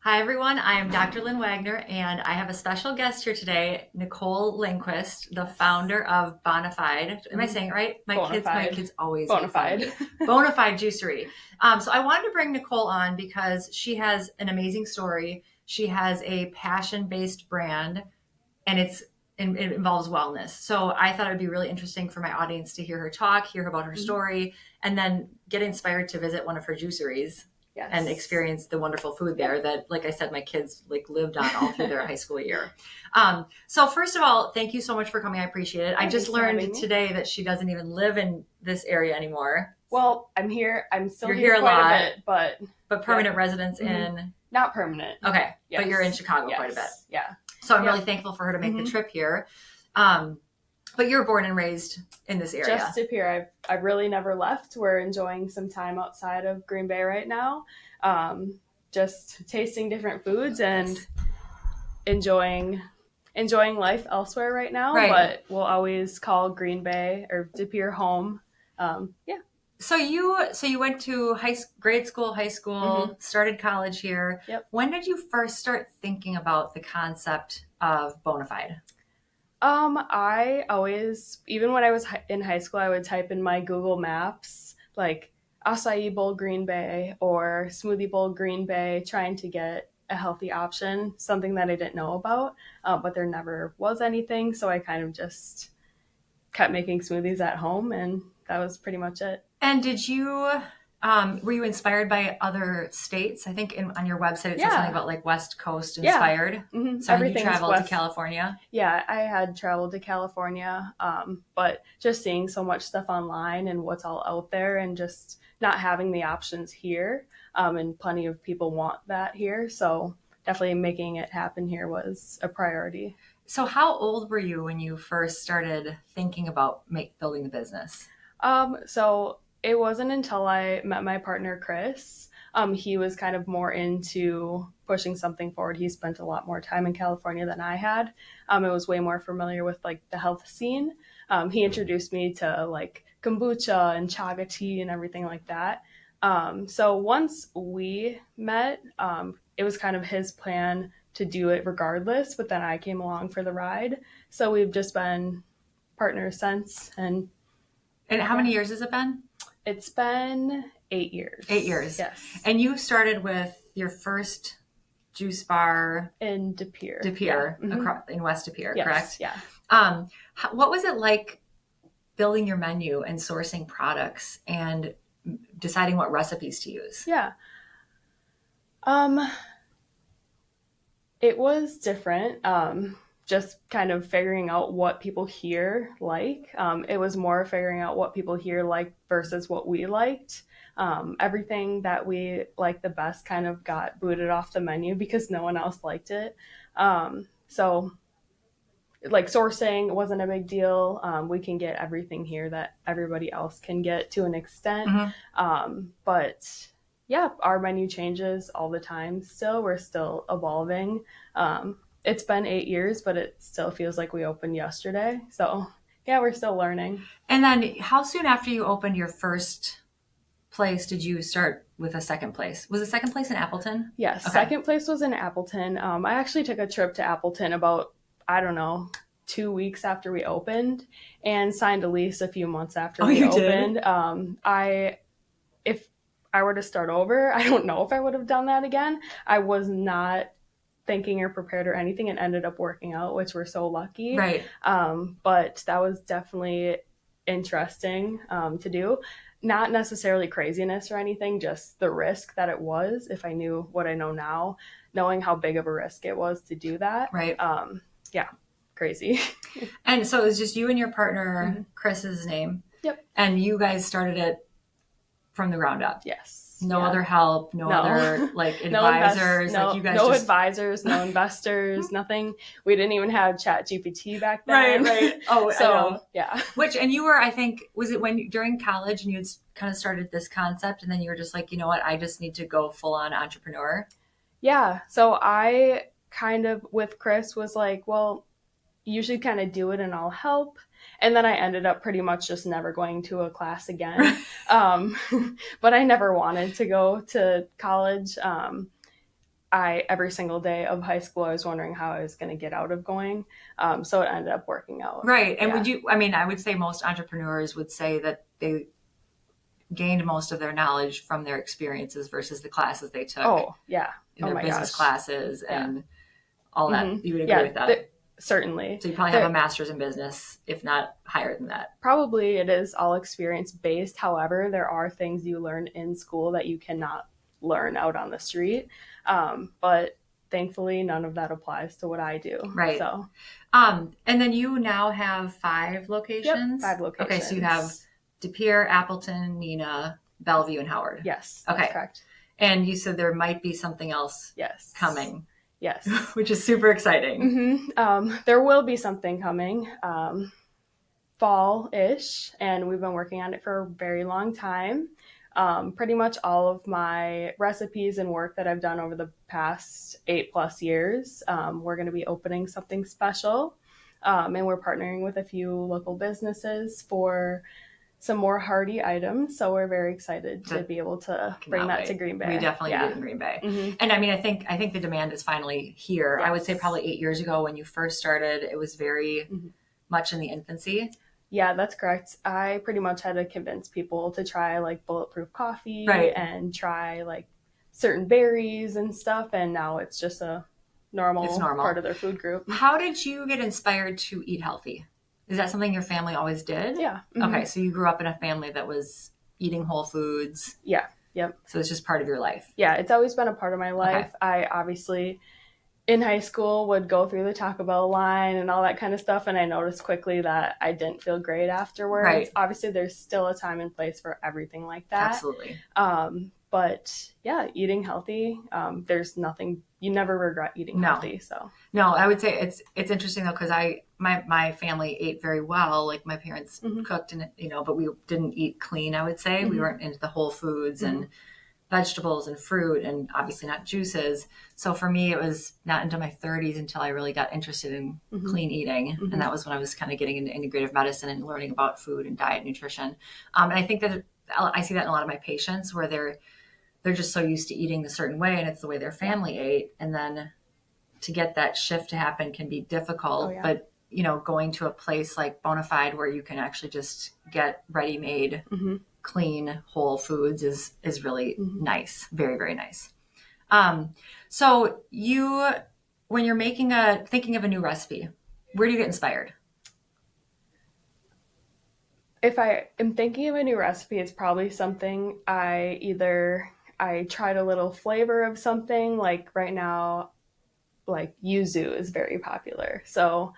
Hi, everyone. I am Dr. Lynn Wagner, and I have a special guest here today, Nicole Lindquist, the founder of Bona Fide. Am I saying it right? My kids always Bona make fun of Fide. me. Bona Fide Juicery. So I wanted to bring Nicole on because she has an amazing story. She has a passion-based brand, and it involves wellness. So I thought it would be really interesting for my audience to hear her talk, hear about her story, and then get inspired to visit one of her juiceries and Yes. experience the wonderful food there that, like I said, my kids lived on all through their high school year. So first of all, thank you so much for coming. I appreciate it. I just Thanks for having learned me. today that she doesn't even live in this area anymore. Well, I'm here. I'm still You're here here a quite lot, a bit, but but permanent residence Mhm. in. not permanent. Okay, Yes. but you're in Chicago Yes. quite a bit. Yeah. So I'm Yeah. really thankful for her to make the Mhm. trip here. But you were born and raised in this area. Just up here. I've really never left. We're enjoying some time outside of Green Bay right now. Just tasting different foods and enjoying life elsewhere right now. Right. But we'll always call Green Bay or De Pere home. Yeah. So you went to grade school, high school, started college here. Yep. When did you first start thinking about the concept of Bona Fide? I always, even when I was in high school, I would type in my Google Maps, like acai bowl Green Bay or smoothie bowl Green Bay, trying to get a healthy option, something that I didn't know about, but there never was anything. So I kind of just kept making smoothies at home, and that was pretty much it. And were you inspired by other states? I think on your website it says Yeah. something about West Coast Yeah. inspired. Mm-hmm. So have you Everything's traveled to west. California? Yeah, I had traveled to California, but just seeing so much stuff online and what's all out there and just not having the options here, and plenty of people want that here. So definitely making it happen here was a priority. So how old were you when you first started thinking about building the business? So it wasn't until I met my partner, Chris. He was kind of more into pushing something forward. He spent a lot more time in California than I had. I was way more familiar with the health scene. He introduced me to kombucha and chaga tea and everything like that. So once we met, it was kind of his plan to do it regardless, but then I came along for the ride. So we've just been partners since. And how many years has it been? It's been 8 years. 8 years. Yes. And you started with your first juice bar in De Pere. Yeah. Mm-hmm. In West De Pere, yes. Correct? Yeah. What was it like building your menu and sourcing products and deciding what recipes to use? Yeah. It was different. Just kind of figuring out what people here like. It was more figuring out what people here like versus what we liked. Everything that we liked the best kind of got booted off the menu because no one else liked it. So sourcing wasn't a big deal. We can get everything here that everybody else can get to an extent. But yeah, our menu changes all the time still. We're still evolving. It's been 8 years, but it still feels like we opened yesterday. So yeah, we're still learning. And then how soon after you opened your first place did you start with a second place? Was the second place in Appleton? Yes, Okay. Second place was in Appleton. I actually took a trip to Appleton about, 2 weeks after we opened and signed a lease a few months after we opened. If I were to start over, I don't know if I would have done that again. I was not thinking or prepared or anything and ended up working out, which we're so lucky. Right. But that was definitely interesting to do. Not necessarily craziness or anything, just the risk that it was. If I knew what I know now, knowing how big of a risk it was to do that. Right. Yeah, crazy. And so it was just you and your partner, Chris's name. Yep. And you guys started it from the ground up. Yes. No other help, no other advisors. You guys no advisors, no investors, nothing. We didn't even have Chat GPT back then. Right. Oh, so yeah. And you were, I think, was it during college and you had kind of started this concept and then you were just like, you know what, I just need to go full on entrepreneur? Yeah. So I kind of with Chris was like, well, you should kind of do it and I'll help. And then I ended up pretty much just never going to a class again. But I never wanted to go to college. every single day of high school, I was wondering how I was going to get out of going. So it ended up working out. Right. And Yeah. I would say most entrepreneurs would say that they gained most of their knowledge from their experiences versus the classes they took Oh, yeah. in Oh their my business gosh. classes Yeah. and all that. Mhm. You would agree Yeah, with that? certainly. So you probably have a master's in business, if not higher than that. Probably it is all experience based. However, there are things you learn in school that you cannot learn out on the street. But thankfully, none of that applies to what I do. Right. So, and then you now have 5 locations? Yep, 5 locations. Okay, so you have De Pere, Appleton, Neenah, Bellevue, and Howard. Yes, okay. That's correct. And you said there might be something else coming. Yes. Which is super exciting. Mm-hmm. There will be something coming fall-ish, and we've been working on it for a very long time. Pretty much all of my recipes and work that I've done over the past 8+ years, we're going to be opening something special. And we're partnering with a few local businesses for some more hearty items. So we're very excited to be able to bring that to Green Bay. We definitely need it in Green Bay. Mm-hmm. And I think the demand is finally here. Yes. I would say probably 8 years ago when you first started, it was very much in the infancy. Yeah, that's correct. I pretty much had to convince people to try like bulletproof coffee and try like certain berries and stuff. And now it's just a normal part of their food group. How did you get inspired to eat healthy? Is that something your family always did? Yeah. Mm-hmm. Okay, so you grew up in a family that was eating whole foods. Yeah. Yep. So it's just part of your life. Yeah, it's always been a part of my life. Okay. I obviously, in high school, would go through the Taco Bell line and all that kind of stuff, and I noticed quickly that I didn't feel great afterwards. Right. Obviously, there's still a time and place for everything like that. Absolutely. But yeah, eating healthy, there's nothing, you never regret eating healthy. So no, I would say it's interesting though, because my family ate very well. Like my parents cooked and but we didn't eat clean. I would say we weren't into the whole foods and vegetables and fruit and obviously not juices. So for me, it was not until my 30s until I really got interested in clean eating. And that was when I was kind of getting into integrative medicine and learning about food and diet and nutrition. And I think that I see that in a lot of my patients where they're just so used to eating a certain way and it's the way their family ate. And then to get that shift to happen can be difficult. Oh, yeah. But, going to a place like Bona Fide where you can actually just get ready-made, clean, whole foods is really nice. Very, very nice. So when you're thinking of a new recipe, where do you get inspired? If I am thinking of a new recipe, it's probably something I tried a little flavor of something. Like right now, like yuzu is very popular. So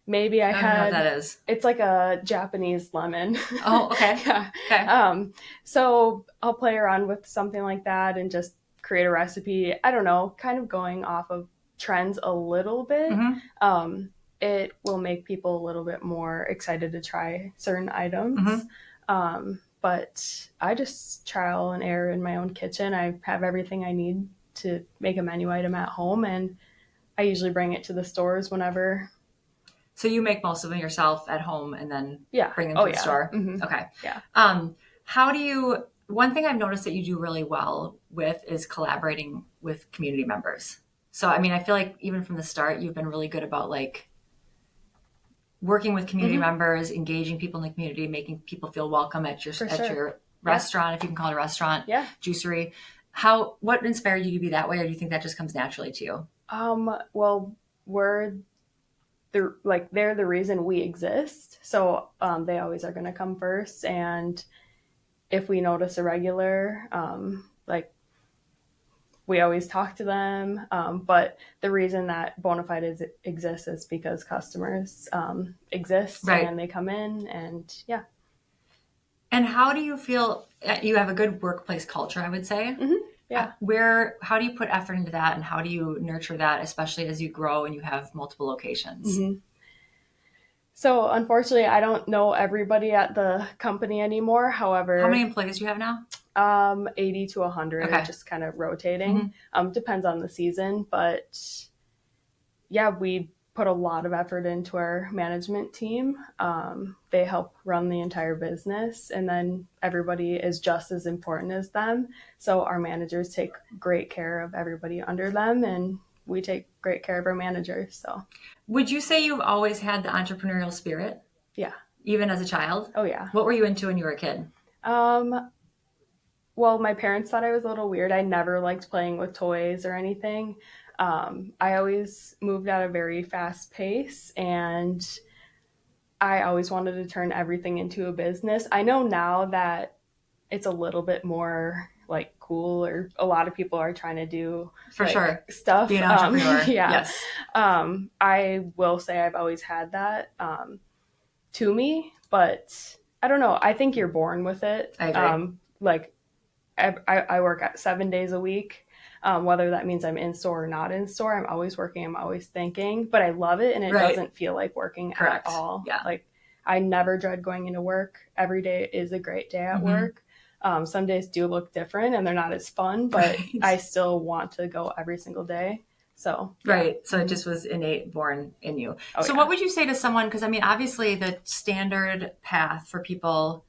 maybe I had, know what that is. It's like a Japanese lemon. Oh, okay. Yeah. Okay. So I'll play around with something like that and just create a recipe. I don't know, kind of going off of trends a little bit. It will make people a little bit more excited to try certain items. But I just trial and error in my own kitchen. I have everything I need to make a menu item at home, and I usually bring it to the stores whenever. So you make most of them yourself at home and then bring them to the store? Okay. Yeah. One thing I've noticed that you do really well with is collaborating with community members. So, I feel like even from the start, you've been really good about like working with community members, engaging people in the community, making people feel welcome at your restaurant, if you can call it a restaurant, juicery. What inspired you to be that way, or do you think that just comes naturally to you? Well, they're the reason we exist. So they always are going to come first. And if we notice a regular, we always talk to them. But the reason that Bona Fide exists is because customers exist and they come in and yeah. And how do you feel? You have a good workplace culture, I would say. Yeah. How do you put effort into that, and how do you nurture that, especially as you grow and you have multiple locations? So unfortunately, I don't know everybody at the company anymore. However, how many employees do you have now? 80 to 100, just kind of rotating. Depends on the season, but yeah, we put a lot of effort into our management team. They help run the entire business, and then everybody is just as important as them. So our managers take great care of everybody under them, and we take great care of our managers. So, would you say you've always had the entrepreneurial spirit? Yeah. Even as a child? Oh, yeah. What were you into when you were a kid? Well, my parents thought I was a little weird. I never liked playing with toys or anything. I always moved at a very fast pace, and I always wanted to turn everything into a business. I know now that it's a little bit more like cool, or a lot of people are trying to do for like, sure stuff. Be an entrepreneur. Yeah. Yes. I will say I've always had that to me, but I don't know. I think you're born with it. I agree. Like I work at 7 days a week. Whether that means I'm in store or not in store, I'm always working, I'm always thinking, but I love it, and it doesn't feel like working Correct. at all. Yeah. Like I never dread going into work. Every day is a great day at work. Some days do look different and they're not as fun, but I still want to go every single day. So yeah. Right. So it just was innate, born in you. Oh, so what would you say to someone, because I mean, obviously the standard path for people,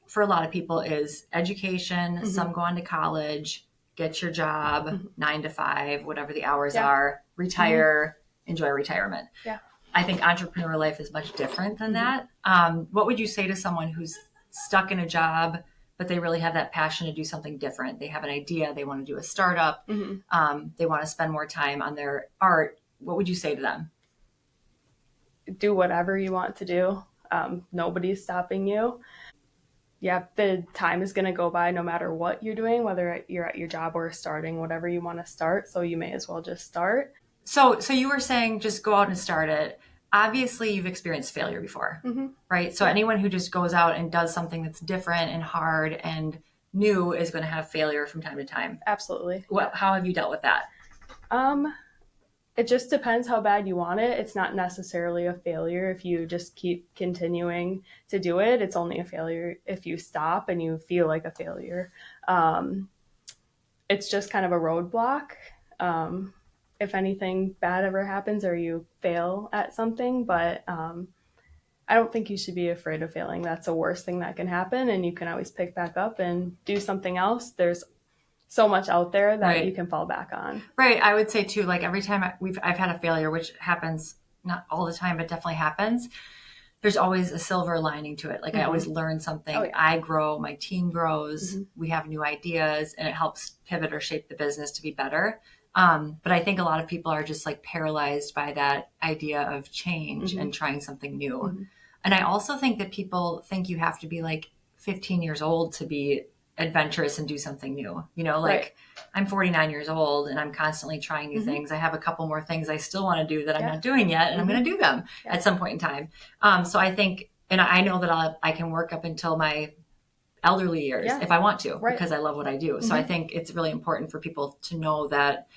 for a lot of people, is education. Some go on to college, get your job, 9 to 5, whatever the hours are, retire, enjoy retirement. Yeah. I think entrepreneur life is much different than that. What would you say to someone who's stuck in a job, but they really have that passion to do something different? They have an idea. They want to do a startup. They want to spend more time on their art. What would you say to them? Do whatever you want to do. Nobody's stopping you. Yeah, the time is going to go by no matter what you're doing, whether you're at your job or starting whatever you want to start. So you may as well just start. So you were saying just go out and start it. Obviously, you've experienced failure before, right? So anyone who just goes out and does something that's different and hard and new is going to have failure from time to time. Absolutely. How have you dealt with that? It just depends how bad you want it. It's not necessarily a failure if you just keep continuing to do it. It's only a failure if you stop and you feel like a failure. It's just kind of a roadblock. If anything bad ever happens or you fail at something, but I don't think you should be afraid of failing. That's the worst thing that can happen, and you can always pick back up and do something else. There's so much out there that you can fall back on. Right. I would say too, like every time I've had a failure, which happens not all the time, but definitely happens, there's always a silver lining to it. Like I always learn something. Oh, yeah. I grow, my team grows, we have new ideas, and it helps pivot or shape the business to be better. But I think a lot of people are just like paralyzed by that idea of change and trying something new. And I also think that people think you have to be like 15 years old to be adventurous and do something new. You know, like I'm 49 years old and I'm constantly trying new things. I have a couple more things I still want to do that I'm not doing yet, and I'm going to do them at some point in time. So I think, and I know that I can work up until my elderly years if I want to, because I love what I do. So I think it's really important for people to know that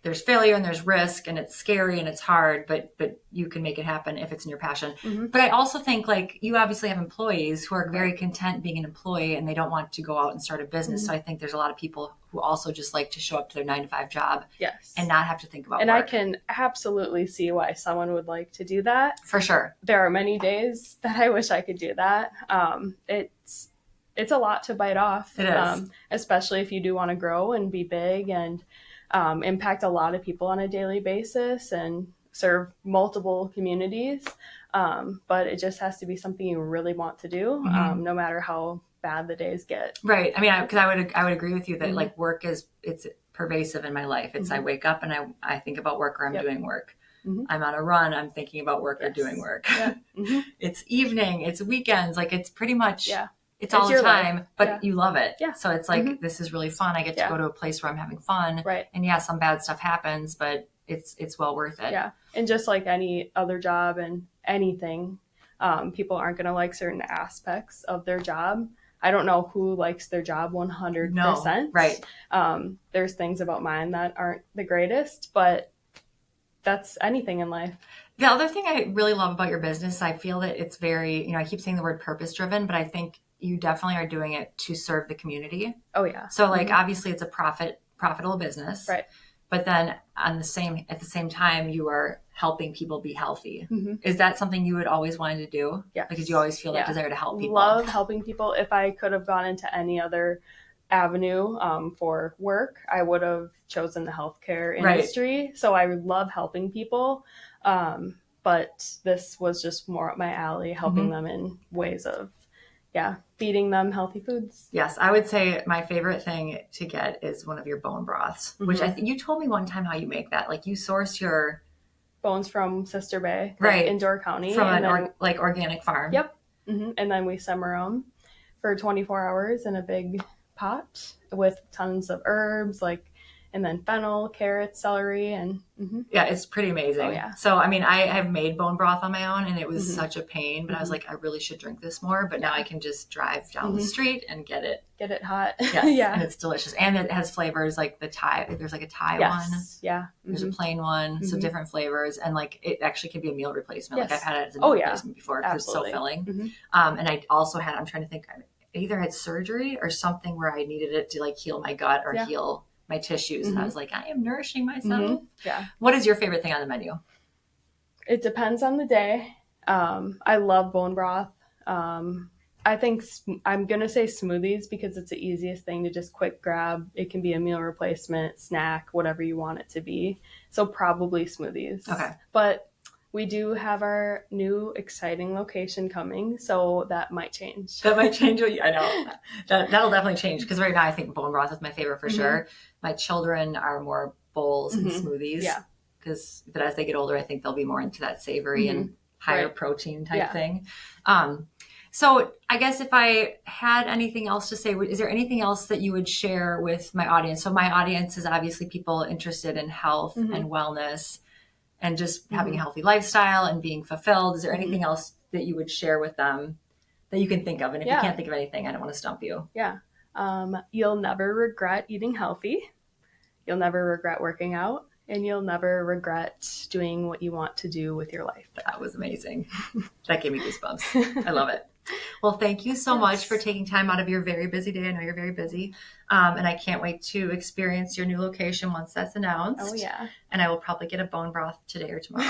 there's failure and there's risk, and it's scary and it's hard, but you can make it happen if it's in your passion. But I also think, like, you obviously have employees who are very content being an employee and they don't want to go out and start a business. So I think there's a lot of people who also just like to show up to their 9 to 5 job and not have to think about and work. I can absolutely see why someone would like to do that. For sure. There are many days that I wish I could do that. It's a lot to bite off. It is. Especially if you do want to grow and be big and impact a lot of people on a daily basis and serve multiple communities. But it just has to be something you really want to do, no matter how bad the days get. Right. I mean, because I would agree with you that like work it's pervasive in my life. It's I wake up and I think about work, or I'm doing work. I'm on a run, I'm thinking about work or doing work. It's evening, it's weekends, like it's pretty much it's all the time, life. But you love it. So it's like, this is really fun. I get to go to a place where I'm having fun. Right. And some bad stuff happens, but it's well worth it. Yeah. And just like any other job and anything, people aren't going to like certain aspects of their job. I don't know who likes their job 100%. No. Right. There's things about mine that aren't the greatest, but that's anything in life. The other thing I really love about your business, I feel that it's very, I keep saying the word purpose driven, but I think you definitely are doing it to serve the community. Oh yeah. So like, obviously it's a profitable business. Right. but then at the same time, you are helping people be healthy. Mm-hmm. Is that something you would always wanted to do? Yes. Because you always feel that desire to help people. Love helping people. If I could have gone into any other avenue for work, I would have chosen the healthcare industry. Right. So I love helping people. But this was just more up my alley, helping them in ways of, feeding them healthy foods. Yes, I would say my favorite thing to get is one of your bone broths, which I think you told me one time how you make that. Like you source your bones from Sister Bay, right, in Door County, from an organic farm. Yep. Mm-hmm. And then we simmer them for 24 hours in a big pot with tons of herbs, and then fennel, carrots, celery, and yeah, it's pretty amazing. Oh, yeah. So, I mean, I have made bone broth on my own and it was such a pain, but I was like, I really should drink this more. But now I can just drive down the street and get it hot. Yes. Yeah. And it's delicious. And it has flavors like the Thai. There's like a Thai one. Yeah. There's a plain one. So different flavors. And like, it actually can be a meal replacement. Yes. Like I've had it as a meal replacement before because it's so filling. And I also had, I'm trying to think, I either had surgery or something where I needed it to like heal my gut or heal my tissues. And I was like, I am nourishing myself. Yeah. What is your favorite thing on the menu? It depends on the day. I love bone broth. I think I'm going to say smoothies because it's the easiest thing to just quick grab. It can be a meal replacement, snack, whatever you want it to be. So probably smoothies. Okay. But we do have our new exciting location coming, so that might change. That might change. I know. That'll definitely change because right now I think bone broth is my favorite for sure. My children are more bowls and smoothies. Yeah. But as they get older, I think they'll be more into that savory and higher protein type thing. So I guess if I had anything else to say, is there anything else that you would share with my audience? So my audience is obviously people interested in health and wellness and just having a healthy lifestyle and being fulfilled. Is there anything else that you would share with them that you can think of? And if you can't think of anything, I don't want to stump you. Yeah. You'll never regret eating healthy. You'll never regret working out. And you'll never regret doing what you want to do with your life. That was amazing. That gave me goosebumps. I love it. Well, thank you so much for taking time out of your very busy day. I know you're very busy. And I can't wait to experience your new location once that's announced. Oh, yeah. And I will probably get a bone broth today or tomorrow.